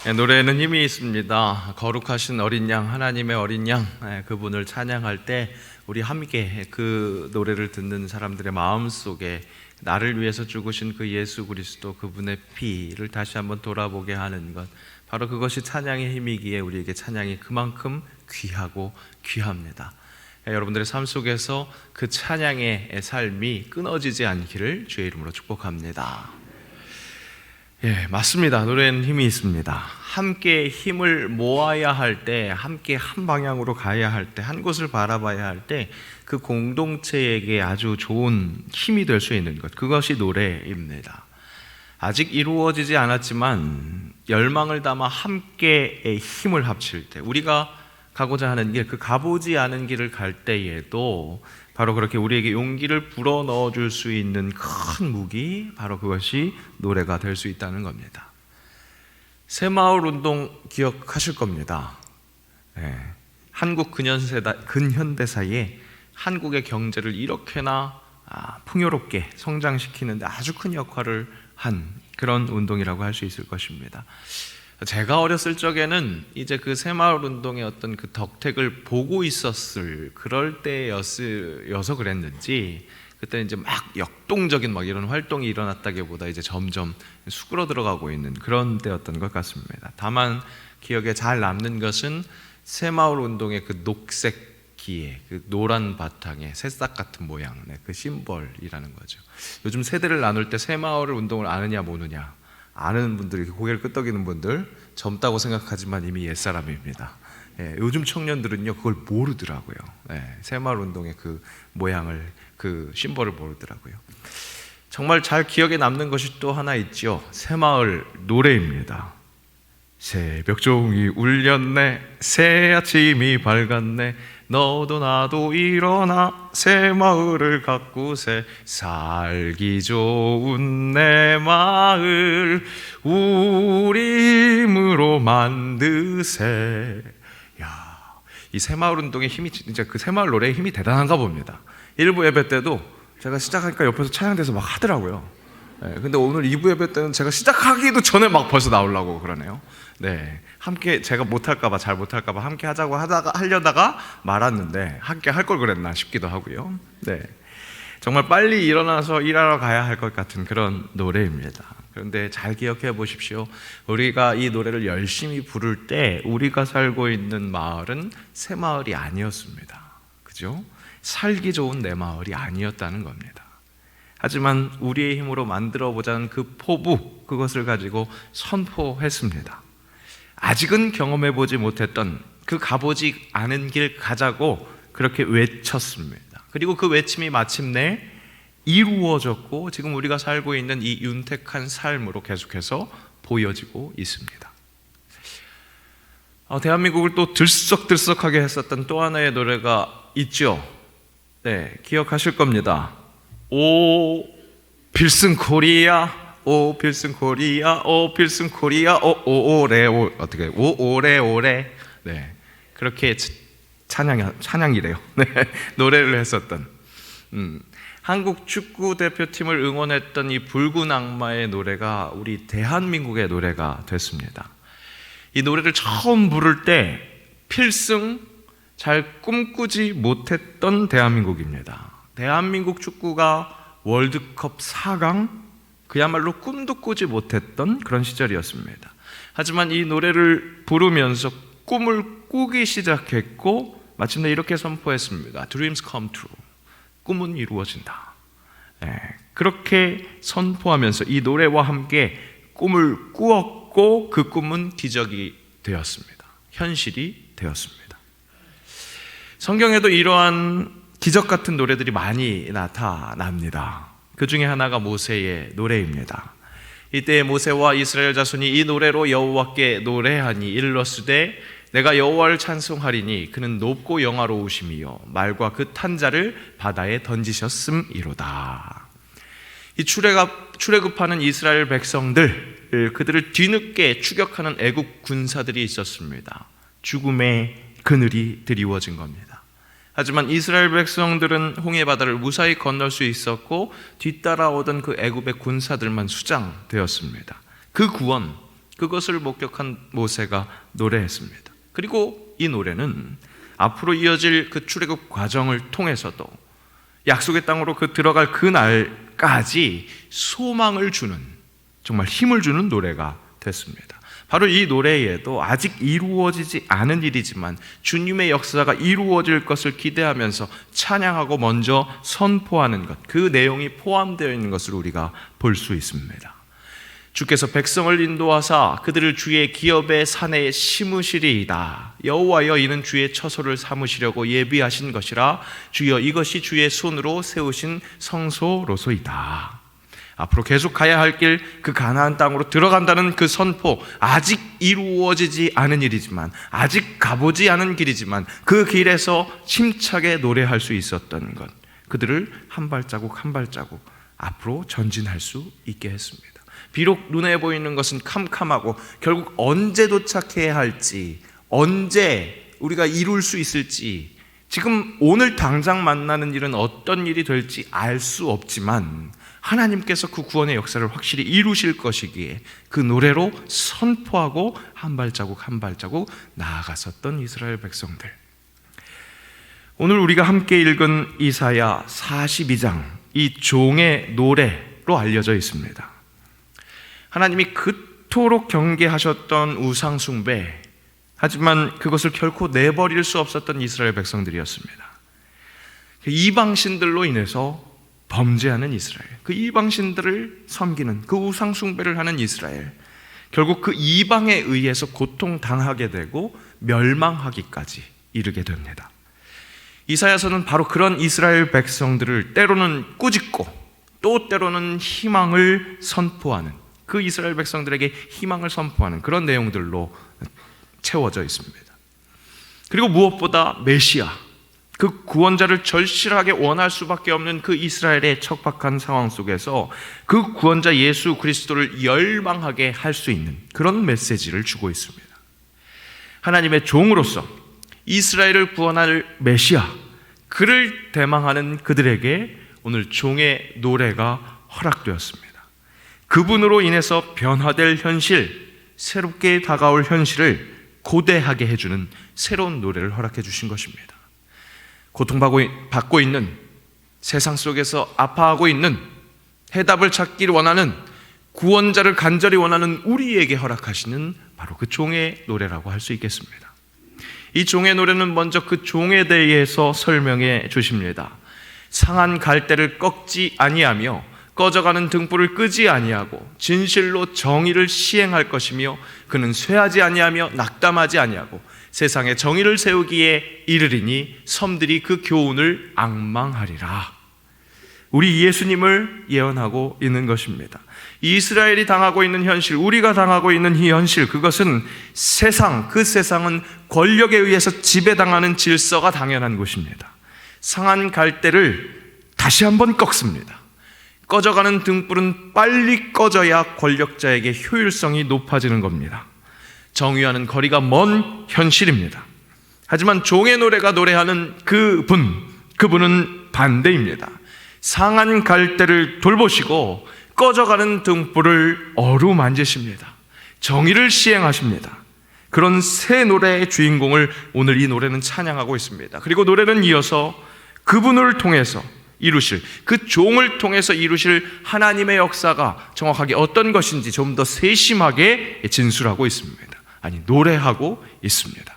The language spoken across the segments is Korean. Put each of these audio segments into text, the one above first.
노래에는 힘이 있습니다. 거룩하신 어린 양, 하나님의 어린 양, 그분을 찬양할 때 우리 함께 그 노래를 듣는 사람들의 마음속에 나를 위해서 죽으신 그 예수 그리스도, 그분의 피를 다시 한번 돌아보게 하는 것, 바로 그것이 찬양의 힘이기에 우리에게 찬양이 그만큼 귀하고 귀합니다. 여러분들의 삶 속에서 그 찬양의 삶이 끊어지지 않기를 주의 이름으로 축복합니다. 맞습니다. 노래는 힘이 있습니다. 함께 힘을 모아야 할 때, 함께 한 방향으로 가야 할 때, 한 곳을 바라봐야 할 때 그 공동체에게 아주 좋은 힘이 될 수 있는 것, 그것이 노래입니다. 아직 이루어지지 않았지만 열망을 담아 함께의 힘을 합칠 때, 우리가 가고자 하는 길, 그 가보지 않은 길을 갈 때에도 바로 그렇게 우리에게 용기를 불어넣어 줄 수 있는 큰 무기, 바로 그것이 노래가 될 수 있다는 겁니다. 새마을 운동 기억하실 겁니다. 한국 근현대사에 한국의 경제를 이렇게나 풍요롭게 성장시키는데 아주 큰 역할을 한 그런 운동이라고 할 수 있을 것입니다. 제가 어렸을 적에는 이제 그 새마을 운동의 어떤 그 덕택을 보고 있었을 그럴 때여서 그랬는지, 그때 이제 막 역동적인 이런 활동이 일어났다기보다 이제 점점 수그러 들어가고 있는 그런 때였던 것 같습니다. 다만 기억에 잘 남는 것은 새마을 운동의 그 녹색 기에, 그 노란 바탕에 새싹 같은 모양, 그 심벌이라는 거죠. 요즘 세대를 나눌 때 새마을 운동을 아느냐 모르냐, 아는 분들, 고개를 끄덕이는 분들, 젊다고 생각하지만 이미 옛사람입니다. 요즘 청년들은요 그걸 모르더라고요. 새마을 운동의 그 모양을, 그 심벌을 모르더라고요. 정말 잘 기억에 남는 것이 또 하나 있죠. 새마을 노래입니다. 새벽종이 울렸네, 새 아침이 밝았네, 너도 나도 일어나 새마을을 가꾸세, 살기 좋은 내 마을 우리 힘으로 만드세. 이 새마을 운동의 힘이, 진짜 그 새마을 노래의 힘이 대단한가 봅니다. 1부 예배 때도 제가 시작하니까 옆에서 찬양돼서 막 하더라고요. 근데 오늘 2부 예배 때는 제가 시작하기도 전에 막 벌써 나오려고 그러네요. 함께 제가 못할까봐, 잘 못할까봐 함께 하려다가 말았는데 함께 할 걸 그랬나 싶기도 하고요. 정말 빨리 일어나서 일하러 가야 할 것 같은 그런 노래입니다. 그런데 잘 기억해 보십시오. 우리가 이 노래를 열심히 부를 때 우리가 살고 있는 마을은 새 마을이 아니었습니다. 그죠? 살기 좋은 내 마을이 아니었다는 겁니다. 하지만 우리의 힘으로 만들어 보자는 그 포부, 그것을 가지고 선포했습니다. 아직은 경험해 보지 못했던 그 가보지 않은 길 가자고 그렇게 외쳤습니다. 그리고 그 외침이 마침내 이루어졌고 지금 우리가 살고 있는 이 윤택한 삶으로 계속해서 보여지고 있습니다. 대한민국을 또 들썩들썩하게 했었던 또 하나의 노래가 있죠. 기억하실 겁니다. 오 필승 코리아, 오 필승 코리아, 오 필승 코리아, 오오레오, 어떻게 오오레오레. 그렇게 찬양이래요. 노래를 했었던 한국 축구 대표팀을 응원했던 이 붉은 악마의 노래가 우리 대한민국의 노래가 됐습니다. 이 노래를 처음 부를 때 필승 잘 꿈꾸지 못했던 대한민국입니다. 대한민국 축구가 월드컵 4강, 그야말로 꿈도 꾸지 못했던 그런 시절이었습니다. 하지만 이 노래를 부르면서 꿈을 꾸기 시작했고 마침내 이렇게 선포했습니다. Dreams come true. 꿈은 이루어진다. 그렇게 선포하면서 이 노래와 함께 꿈을 꾸었고 그 꿈은 기적이 되었습니다. 현실이 되었습니다. 성경에도 이러한 기적 같은 노래들이 많이 나타납니다. 그 중에 하나가 모세의 노래입니다. 이때 모세와 이스라엘 자손이 이 노래로 여호와께 노래하니 이르렀으되 내가 여호와를 찬송하리니 그는 높고 영화로우심이요 말과 그 탄자를 바다에 던지셨음이로다. 이 출애굽하는 이스라엘 백성들, 그들을 뒤늦게 추격하는 애국 군사들이 있었습니다. 죽음의 그늘이 드리워진 겁니다. 하지만 이스라엘 백성들은 홍해 바다를 무사히 건널 수 있었고 뒤따라오던 그 애굽의 군사들만 수장되었습니다. 그 구원, 그것을 목격한 모세가 노래했습니다. 그리고 이 노래는 앞으로 이어질 그 출애굽 과정을 통해서도 약속의 땅으로 들어갈 그날까지 소망을 주는, 정말 힘을 주는 노래가 됐습니다. 바로 이 노래에도 아직 이루어지지 않은 일이지만 주님의 역사가 이루어질 것을 기대하면서 찬양하고 먼저 선포하는 것, 그 내용이 포함되어 있는 것을 우리가 볼 수 있습니다. 주께서 백성을 인도하사 그들을 주의 기업의 산에 심으시리이다. 여호와여, 이는 주의 처소를 삼으시려고 예비하신 것이라. 주여, 이것이 주의 손으로 세우신 성소로소이다. 앞으로 계속 가야 할 길, 그 가나안 땅으로 들어간다는 그 선포, 아직 이루어지지 않은 일이지만, 아직 가보지 않은 길이지만 그 길에서 힘차게 노래할 수 있었던 것, 그들을 한 발자국 한 발자국 앞으로 전진할 수 있게 했습니다. 비록 눈에 보이는 것은 캄캄하고 결국 언제 도착해야 할지, 언제 우리가 이룰 수 있을지, 지금 오늘 당장 만나는 일은 어떤 일이 될지 알 수 없지만 하나님께서 그 구원의 역사를 확실히 이루실 것이기에 그 노래로 선포하고 한 발자국 한 발자국 나아갔었던 이스라엘 백성들. 오늘 우리가 함께 읽은 이사야 42장, 이 종의 노래로 알려져 있습니다. 하나님이 그토록 경계하셨던 우상 숭배, 하지만 그것을 결코 내버릴 수 없었던 이스라엘 백성들이었습니다. 이방신들로 인해서 범죄하는 이스라엘, 그 이방신들을 섬기는, 그 우상 숭배를 하는 이스라엘, 결국 그 이방에 의해서 고통당하게 되고 멸망하기까지 이르게 됩니다. 이사야서는 바로 그런 이스라엘 백성들을 때로는 꾸짖고 또 때로는 희망을 선포하는, 그 이스라엘 백성들에게 희망을 선포하는 그런 내용들로 채워져 있습니다. 그리고 무엇보다 메시아, 그 구원자를 절실하게 원할 수밖에 없는 그 이스라엘의 척박한 상황 속에서 그 구원자 예수 그리스도를 열망하게 할 수 있는 그런 메시지를 주고 있습니다. 하나님의 종으로서 이스라엘을 구원할 메시아, 그를 대망하는 그들에게 오늘 종의 노래가 허락되었습니다. 그분으로 인해서 변화될 현실, 새롭게 다가올 현실을 고대하게 해주는 새로운 노래를 허락해 주신 것입니다. 고통받고 있는, 세상 속에서 아파하고 있는, 해답을 찾기를 원하는, 구원자를 간절히 원하는 우리에게 허락하시는 바로 그 종의 노래라고 할 수 있겠습니다. 이 종의 노래는 먼저 그 종에 대해서 설명해 주십니다. 상한 갈대를 꺾지 아니하며 꺼져가는 등불을 끄지 아니하고 진실로 정의를 시행할 것이며 그는 쇠하지 아니하며 낙담하지 아니하고 세상에 정의를 세우기에 이르리니 섬들이 그 교훈을 앙망하리라. 우리 예수님을 예언하고 있는 것입니다. 이스라엘이 당하고 있는 현실, 우리가 당하고 있는 이 현실, 그것은 세상, 그 세상은 권력에 의해서 지배당하는 질서가 당연한 곳입니다. 상한 갈대를 다시 한번 꺾습니다. 꺼져가는 등불은 빨리 꺼져야 권력자에게 효율성이 높아지는 겁니다. 정의와는 거리가 먼 현실입니다. 하지만 종의 노래가 노래하는 그분은 반대입니다. 상한 갈대를 돌보시고 꺼져가는 등불을 어루만지십니다. 정의를 시행하십니다. 그런 새 노래의 주인공을 오늘 이 노래는 찬양하고 있습니다. 그리고 노래는 이어서 그분을 통해서 이루실, 그 종을 통해서 이루실 하나님의 역사가 정확하게 어떤 것인지 좀 더 세심하게 진술하고 있습니다. 아니, 노래하고 있습니다.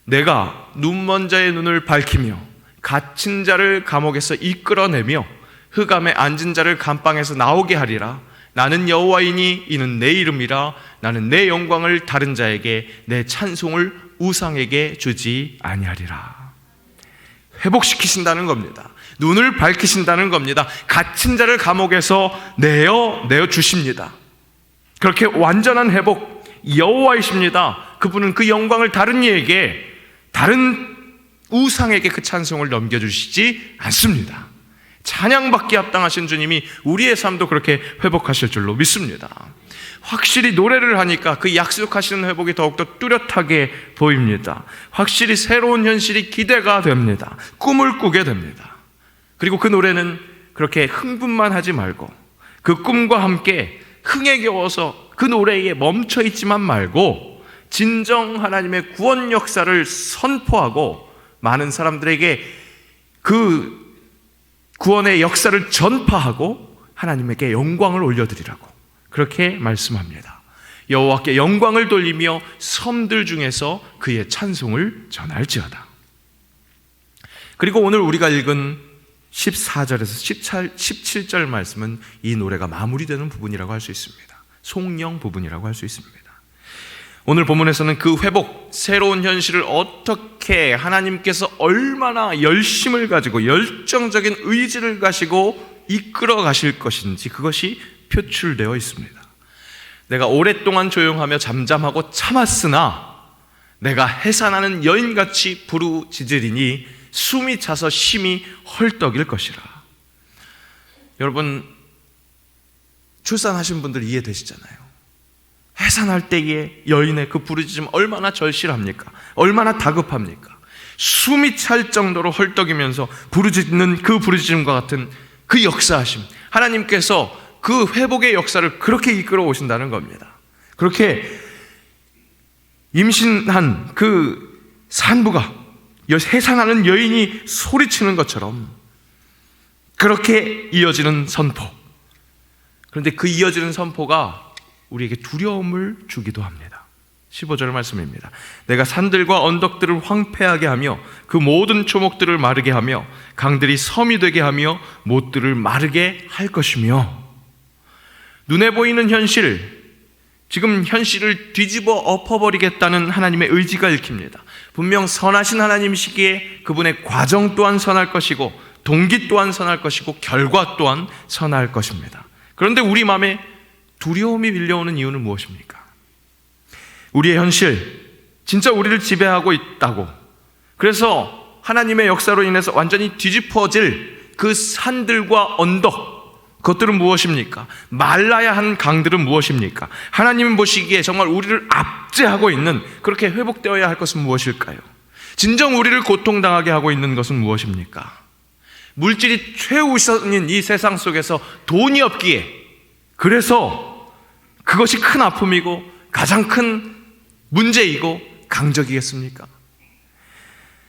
내가 눈먼 자의 눈을 밝히며 갇힌 자를 감옥에서 이끌어내며 흑암에 앉은 자를 감방에서 나오게 하리라. 나는 여호와이니 이는 내 이름이라. 나는 내 영광을 다른 자에게, 내 찬송을 우상에게 주지 아니하리라. 회복시키신다는 겁니다. 눈을 밝히신다는 겁니다. 갇힌 자를 감옥에서 내어 주십니다. 그렇게 완전한 회복, 여호와이십니다. 그분은 그 영광을 다른 이에게, 다른 우상에게 그 찬송을 넘겨주시지 않습니다. 찬양받기 합당하신 주님이 우리의 삶도 그렇게 회복하실 줄로 믿습니다. 확실히 노래를 하니까 그 약속하시는 회복이 더욱더 뚜렷하게 보입니다. 확실히 새로운 현실이 기대가 됩니다. 꿈을 꾸게 됩니다. 그리고 그 노래는 그렇게 흥분만 하지 말고 그 꿈과 함께 흥에 겨워서 그 노래에 멈춰 있지만 말고 진정 하나님의 구원 역사를 선포하고 많은 사람들에게 그 구원의 역사를 전파하고 하나님에게 영광을 올려드리라고 그렇게 말씀합니다. 여호와께 영광을 돌리며 섬들 중에서 그의 찬송을 전할지어다. 그리고 오늘 우리가 읽은 14절에서 17절 말씀은 이 노래가 마무리되는 부분이라고 할 수 있습니다. 송영 부분이라고 할 수 있습니다. 오늘 본문에서는 그 회복, 새로운 현실을 어떻게 하나님께서 얼마나 열심을 가지고 열정적인 의지를 가지고 이끌어 가실 것인지 그것이 표출되어 있습니다. 내가 오랫동안 조용하며 잠잠하고 참았으나 내가 해산하는 여인같이 부르짖으리니 숨이 차서 심히 헐떡일 것이라. 여러분, 출산하신 분들 이해되시잖아요. 해산할 때의 여인의 그 부르짖음 얼마나 절실합니까? 얼마나 다급합니까? 숨이 찰 정도로 헐떡이면서 부르짖는 그 부르짖음과 같은 그 역사하심, 하나님께서 그 회복의 역사를 그렇게 이끌어 오신다는 겁니다. 그렇게 임신한 그 산부가 해산하는 여인이 소리치는 것처럼 그렇게 이어지는 선포. 그런데 그 이어지는 선포가 우리에게 두려움을 주기도 합니다. 15절 말씀입니다. 내가 산들과 언덕들을 황폐하게 하며 그 모든 초목들을 마르게 하며 강들이 섬이 되게 하며 못들을 마르게 할 것이며. 눈에 보이는 현실, 지금 현실을 뒤집어 엎어버리겠다는 하나님의 의지가 읽힙니다. 분명 선하신 하나님이시기에 그분의 과정 또한 선할 것이고 동기 또한 선할 것이고 결과 또한 선할 것입니다. 그런데 우리 마음에 두려움이 밀려오는 이유는 무엇입니까? 우리의 현실, 진짜 우리를 지배하고 있다고, 그래서 하나님의 역사로 인해서 완전히 뒤집어질 그 산들과 언덕, 그것들은 무엇입니까? 말라야 한 강들은 무엇입니까? 하나님 보시기에 정말 우리를 압제하고 있는, 그렇게 회복되어야 할 것은 무엇일까요? 진정 우리를 고통당하게 하고 있는 것은 무엇입니까? 물질이 최우선인 이 세상 속에서 돈이 없기에, 그래서 그것이 큰 아픔이고 가장 큰 문제이고 강적이겠습니까?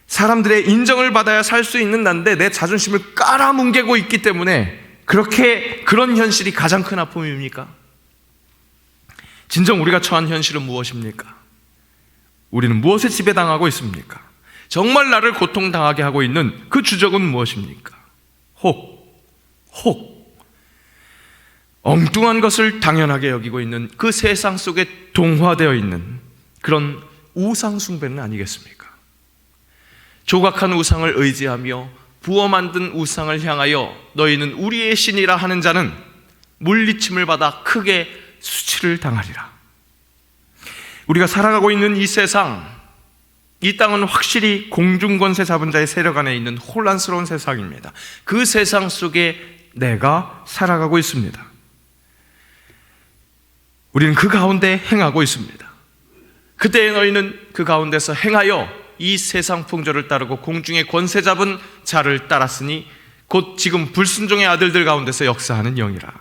사람들의 인정을 받아야 살 수 있는 난데 내 자존심을 깔아뭉개고 있기 때문에 그런 현실이 가장 큰 아픔입니까? 진정 우리가 처한 현실은 무엇입니까? 우리는 무엇에 지배당하고 있습니까? 정말 나를 고통당하게 하고 있는 그 주적은 무엇입니까? 혹 엉뚱한 것을 당연하게 여기고 있는 그 세상 속에 동화되어 있는 그런 우상 숭배는 아니겠습니까? 조각한 우상을 의지하며 부어 만든 우상을 향하여 너희는 우리의 신이라 하는 자는 물리침을 받아 크게 수치를 당하리라. 우리가 살아가고 있는 이 세상, 이 땅은 확실히 공중권세 잡은 자의 세력 안에 있는 혼란스러운 세상입니다. 그 세상 속에 내가 살아가고 있습니다. 우리는 그 가운데 행하고 있습니다. 그때에 너희는 그 가운데서 행하여 이 세상 풍조를 따르고 공중의 권세 잡은 자를 따랐으니 곧 지금 불순종의 아들들 가운데서 역사하는 영이라.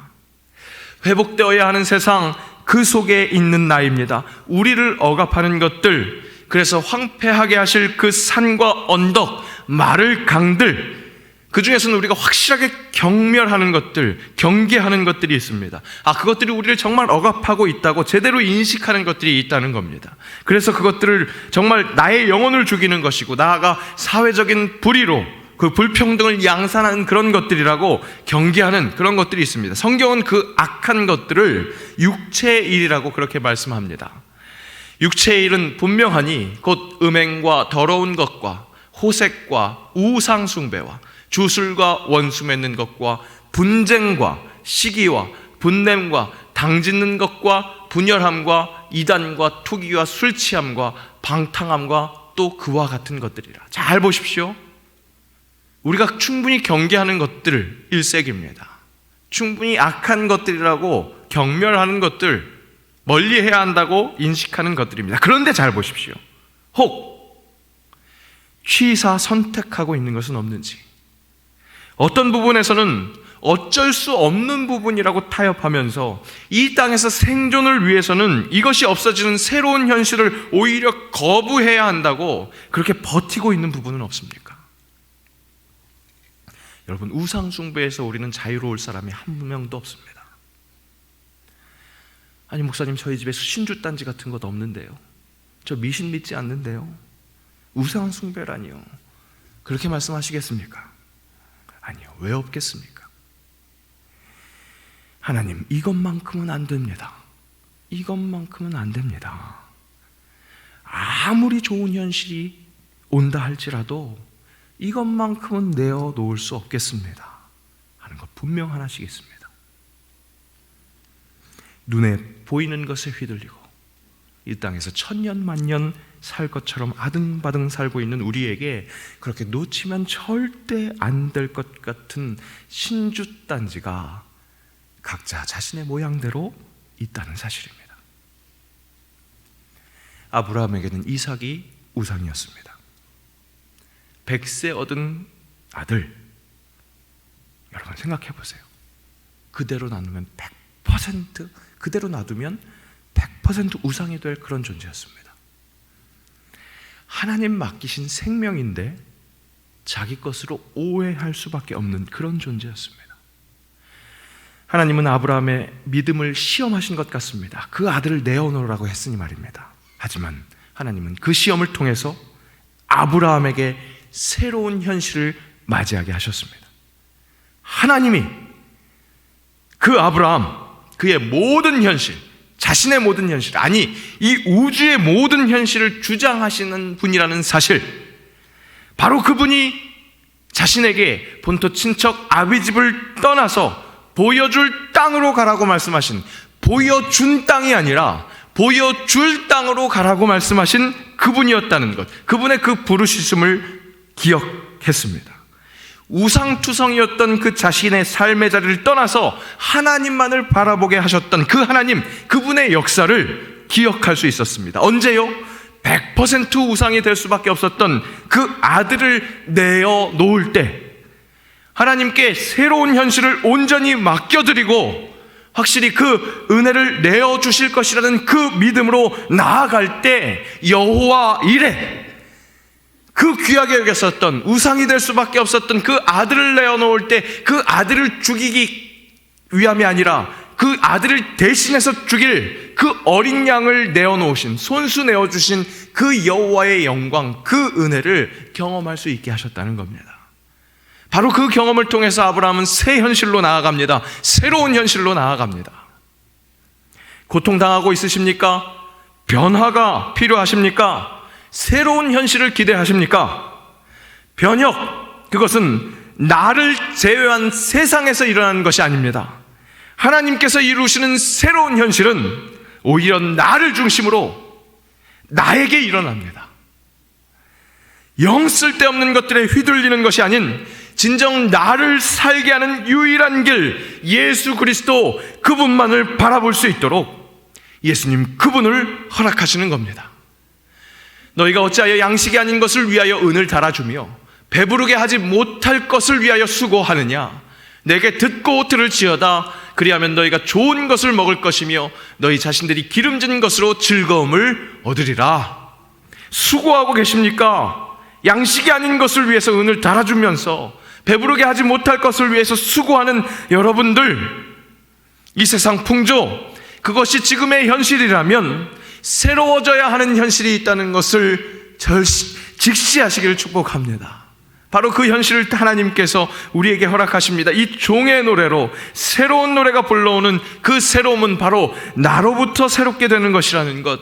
회복되어야 하는 세상, 그 속에 있는 나입니다. 우리를 억압하는 것들, 그래서 황폐하게 하실 그 산과 언덕, 마를 강들, 그 중에서는 우리가 확실하게 경멸하는 것들, 경계하는 것들이 있습니다. 그것들이 우리를 정말 억압하고 있다고 제대로 인식하는 것들이 있다는 겁니다. 그래서 그것들을 정말 나의 영혼을 죽이는 것이고 나아가 사회적인 불의로 그 불평등을 양산하는 그런 것들이라고 경계하는 그런 것들이 있습니다. 성경은 그 악한 것들을 육체의 일이라고 그렇게 말씀합니다. 육체의 일은 분명하니 곧 음행과 더러운 것과 호색과 우상 숭배와 주술과 원수 맺는 것과 분쟁과 시기와 분냄과 당짓는 것과 분열함과 이단과 투기와 술 취함과 방탕함과 또 그와 같은 것들이라. 잘 보십시오. 우리가 충분히 경계하는 것들 일색입니다. 충분히 악한 것들이라고 경멸하는 것들, 멀리해야 한다고 인식하는 것들입니다. 그런데 잘 보십시오. 혹 취사 선택하고 있는 것은 없는지, 어떤 부분에서는 어쩔 수 없는 부분이라고 타협하면서 이 땅에서 생존을 위해서는 이것이 없어지는 새로운 현실을 오히려 거부해야 한다고 그렇게 버티고 있는 부분은 없습니까? 여러분, 우상 숭배에서 우리는 자유로울 사람이 한 명도 없습니다. 아니, 목사님, 저희 집에 신주단지 같은 것 없는데요, 저 미신 믿지 않는데요, 우상 숭배라니요, 그렇게 말씀하시겠습니까? 아니요. 왜 없겠습니까? 하나님, 이것만큼은 안 됩니다. 이것만큼은 안 됩니다. 아무리 좋은 현실이 온다 할지라도 이것만큼은 내어놓을 수 없겠습니다 하는 것 분명 하나시겠습니다. 눈에 보이는 것에 휘둘리고 이 땅에서 천년 만년 살 것처럼 아등바등 살고 있는 우리에게 그렇게 놓치면 절대 안 될 것 같은 신주단지가 각자 자신의 모양대로 있다는 사실입니다. 아브라함에게는 이삭이 우상이었습니다. 100세 얻은 아들, 여러분 생각해 보세요. 그대로 나누면 100%, 그대로 놔두면 100% 우상이 될 그런 존재였습니다. 하나님 맡기신 생명인데 자기 것으로 오해할 수밖에 없는 그런 존재였습니다. 하나님은 아브라함의 믿음을 시험하신 것 같습니다. 그 아들을 내어놓으라고 했으니 말입니다. 하지만 하나님은 그 시험을 통해서 아브라함에게 새로운 현실을 맞이하게 하셨습니다. 하나님이 그 아브라함, 그의 모든 현실, 자신의 모든 현실, 아니 이 우주의 모든 현실을 주장하시는 분이라는 사실, 바로 그분이 자신에게 본토 친척 아비집을 떠나서 보여줄 땅으로 가라고 말씀하신, 보여준 땅이 아니라 보여줄 땅으로 가라고 말씀하신 그분이었다는 것, 그분의 그 부르심을 기억했습니다. 우상투성이었던 그 자신의 삶의 자리를 떠나서 하나님만을 바라보게 하셨던 그 하나님, 그분의 역사를 기억할 수 있었습니다. 언제요? 100% 우상이 될 수밖에 없었던 그 아들을 내어놓을 때, 하나님께 새로운 현실을 온전히 맡겨드리고 확실히 그 은혜를 내어주실 것이라는 그 믿음으로 나아갈 때, 여호와 이레, 그 귀하게 여겼었던, 우상이 될 수밖에 없었던 그 아들을 내어놓을 때, 그 아들을 죽이기 위함이 아니라 그 아들을 대신해서 죽일 그 어린 양을 내어놓으신, 손수 내어주신 그 여호와의 영광, 그 은혜를 경험할 수 있게 하셨다는 겁니다. 바로 그 경험을 통해서 아브라함은 새 현실로 나아갑니다. 새로운 현실로 나아갑니다. 고통당하고 있으십니까? 변화가 필요하십니까? 새로운 현실을 기대하십니까? 변혁, 그것은 나를 제외한 세상에서 일어나는 것이 아닙니다. 하나님께서 이루시는 새로운 현실은 오히려 나를 중심으로 나에게 일어납니다. 영 쓸데없는 것들에 휘둘리는 것이 아닌 진정 나를 살게 하는 유일한 길, 예수 그리스도 그분만을 바라볼 수 있도록 예수님 그분을 허락하시는 겁니다. 너희가 어찌하여 양식이 아닌 것을 위하여 은을 달아주며 배부르게 하지 못할 것을 위하여 수고하느냐? 내게 듣고 들을지어다. 그리하면 너희가 좋은 것을 먹을 것이며 너희 자신들이 기름진 것으로 즐거움을 얻으리라. 수고하고 계십니까? 양식이 아닌 것을 위해서 은을 달아주면서 배부르게 하지 못할 것을 위해서 수고하는 여러분들, 이 세상 풍조, 그것이 지금의 현실이라면 새로워져야 하는 현실이 있다는 것을 직시하시기를 축복합니다. 바로 그 현실을 하나님께서 우리에게 허락하십니다. 이 종의 노래로 새로운 노래가 불러오는 그 새로움은 바로 나로부터 새롭게 되는 것이라는 것.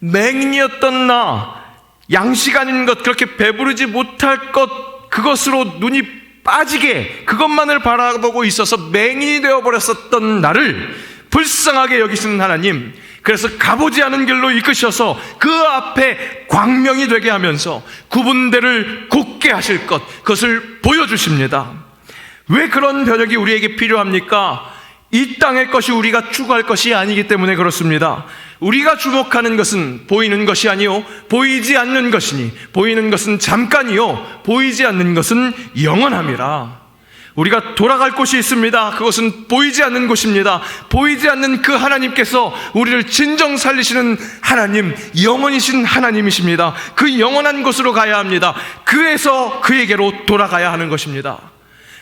맹인이었던 나, 양식 아닌 것, 그렇게 배부르지 못할 것, 그것으로 눈이 빠지게 그것만을 바라보고 있어서 맹인이 되어버렸었던 나를 불쌍하게 여기시는 하나님, 그래서 가보지 않은 길로 이끄셔서 그 앞에 광명이 되게 하면서 구분대를 곱게 하실 것, 그것을 보여주십니다. 왜 그런 변혁이 우리에게 필요합니까? 이 땅의 것이 우리가 추구할 것이 아니기 때문에 그렇습니다. 우리가 주목하는 것은 보이는 것이 아니요 보이지 않는 것이니, 보이는 것은 잠깐이요 보이지 않는 것은 영원함이라. 우리가 돌아갈 곳이 있습니다. 그것은 보이지 않는 곳입니다. 보이지 않는 그 하나님께서 우리를 진정 살리시는 하나님, 영원이신 하나님이십니다. 그 영원한 곳으로 가야 합니다. 그에서 그에게로 돌아가야 하는 것입니다.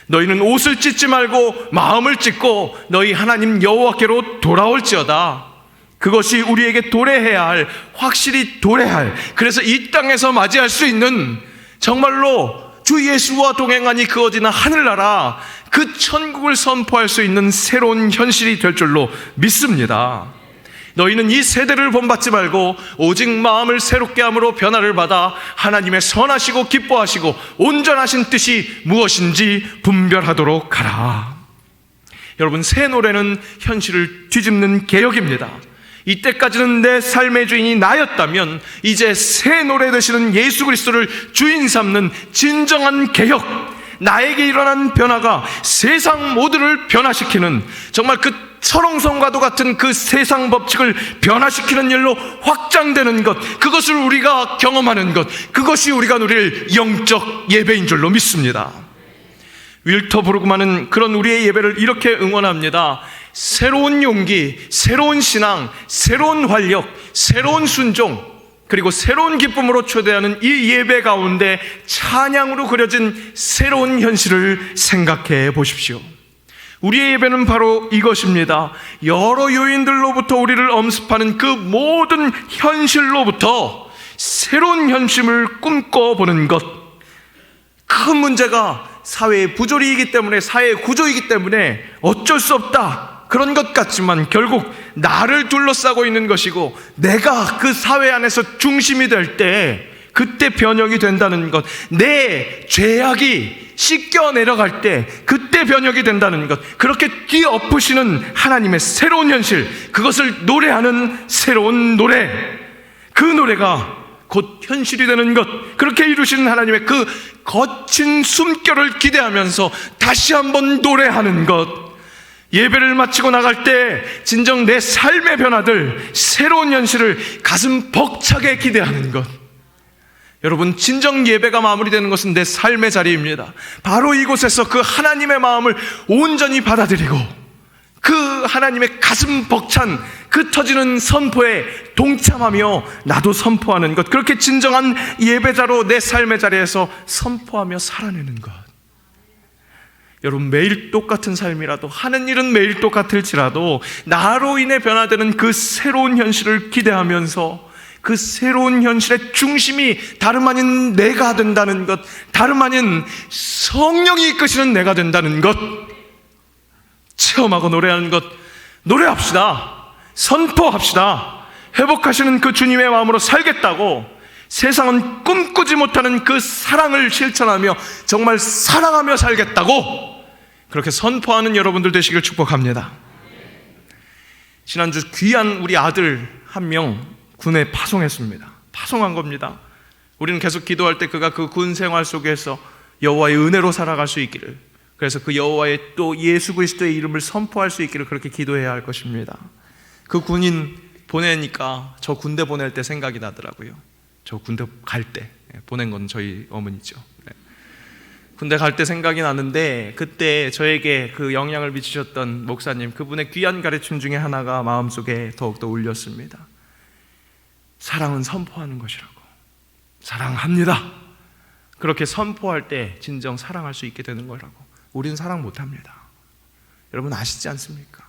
너희는 옷을 찢지 말고 마음을 찢고 너희 하나님 여호와께로 돌아올지어다. 그것이 우리에게 도래해야 할, 확실히 도래할, 그래서 이 땅에서 맞이할 수 있는 정말로 주 예수와 동행하니 그 어디나 하늘나라, 그 천국을 선포할 수 있는 새로운 현실이 될 줄로 믿습니다. 너희는 이 세대를 본받지 말고 오직 마음을 새롭게 함으로 변화를 받아 하나님의 선하시고 기뻐하시고 온전하신 뜻이 무엇인지 분별하도록 하라. 여러분, 새 노래는 현실을 뒤집는 개혁입니다. 이때까지는 내 삶의 주인이 나였다면 이제 새 노래 되시는 예수 그리스도를 주인 삼는 진정한 개혁, 나에게 일어난 변화가 세상 모두를 변화시키는, 정말 그 철옹성과도 같은 그 세상 법칙을 변화시키는 일로 확장되는 것, 그것을 우리가 경험하는 것, 그것이 우리가 누릴 영적 예배인 줄로 믿습니다. 윌터 브루그만은 그런 우리의 예배를 이렇게 응원합니다. 새로운 용기, 새로운 신앙, 새로운 활력, 새로운 순종, 그리고 새로운 기쁨으로 초대하는 이 예배 가운데 찬양으로 그려진 새로운 현실을 생각해 보십시오. 우리의 예배는 바로 이것입니다. 여러 요인들로부터 우리를 엄습하는 그 모든 현실로부터 새로운 현실을 꿈꿔보는 것. 큰 문제가 사회의 부조리이기 때문에, 사회의 구조이기 때문에 어쩔 수 없다, 그런 것 같지만 결국 나를 둘러싸고 있는 것이고 내가 그 사회 안에서 중심이 될 때 그때 변혁이 된다는 것, 내 죄악이 씻겨 내려갈 때 그때 변혁이 된다는 것, 그렇게 뒤엎으시는 하나님의 새로운 현실, 그것을 노래하는 새로운 노래, 그 노래가 곧 현실이 되는 것, 그렇게 이루시는 하나님의 그 거친 숨결을 기대하면서 다시 한번 노래하는 것, 예배를 마치고 나갈 때 진정 내 삶의 변화들, 새로운 현실을 가슴 벅차게 기대하는 것. 여러분, 진정 예배가 마무리되는 것은 내 삶의 자리입니다. 바로 이곳에서 그 하나님의 마음을 온전히 받아들이고 그 하나님의 가슴 벅찬 그 터지는 선포에 동참하며 나도 선포하는 것, 그렇게 진정한 예배자로 내 삶의 자리에서 선포하며 살아내는 것. 여러분, 매일 똑같은 삶이라도, 하는 일은 매일 똑같을지라도 나로 인해 변화되는 그 새로운 현실을 기대하면서 그 새로운 현실의 중심이 다름 아닌 내가 된다는 것, 다름 아닌 성령이 이끄시는 내가 된다는 것 체험하고 노래하는 것. 노래합시다. 선포합시다. 회복하시는 그 주님의 마음으로 살겠다고, 세상은 꿈꾸지 못하는 그 사랑을 실천하며 정말 사랑하며 살겠다고 그렇게 선포하는 여러분들 되시길 축복합니다. 지난주 귀한 우리 아들 한 명 군에 파송했습니다. 파송한 겁니다. 우리는 계속 기도할 때 그가 그 군 생활 속에서 여호와의 은혜로 살아갈 수 있기를, 그래서 그 여호와의 또 예수 그리스도의 이름을 선포할 수 있기를 그렇게 기도해야 할 것입니다. 그 군인 보내니까 저 군대 보낼 때 생각이 나더라고요. 저 군대 갈 때 보낸 건 저희 어머니죠. 군대 갈 때 생각이 나는데, 그때 저에게 그 영향을 미치셨던 목사님, 그분의 귀한 가르침 중에 하나가 마음속에 더욱더 울렸습니다. 사랑은 선포하는 것이라고. 사랑합니다. 그렇게 선포할 때 진정 사랑할 수 있게 되는 거라고. 우리는 사랑 못합니다. 여러분 아시지 않습니까?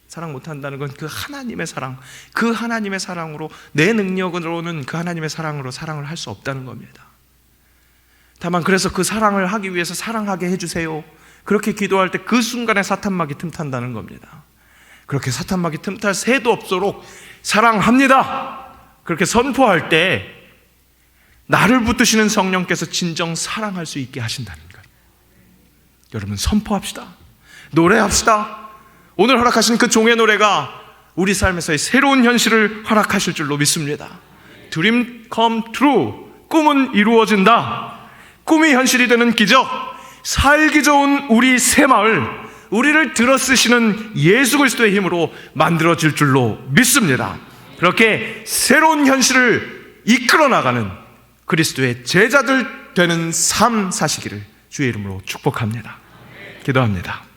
사랑 못한다는 건 그 하나님의 사랑, 그 하나님의 사랑으로, 내 능력으로는 그 하나님의 사랑으로 사랑을 할 수 없다는 겁니다. 다만 그래서 그 사랑을 하기 위해서 사랑하게 해주세요, 그렇게 기도할 때 그 순간에 사탄막이 틈탄다는 겁니다. 그렇게 사탄막이 틈탈 새도 없도록 사랑합니다 그렇게 선포할 때 나를 붙드시는 성령께서 진정 사랑할 수 있게 하신다는 것. 여러분, 선포합시다. 노래합시다. 오늘 허락하신 그 종의 노래가 우리 삶에서의 새로운 현실을 허락하실 줄로 믿습니다. Dream come true. 꿈은 이루어진다. 꿈이 현실이 되는 기적. 살기 좋은 우리 새마을, 우리를 들어쓰시는 예수 그리스도의 힘으로 만들어질 줄로 믿습니다. 그렇게 새로운 현실을 이끌어 나가는 그리스도의 제자들 되는 삶 사시기를 주의 이름으로 축복합니다. 기도합니다.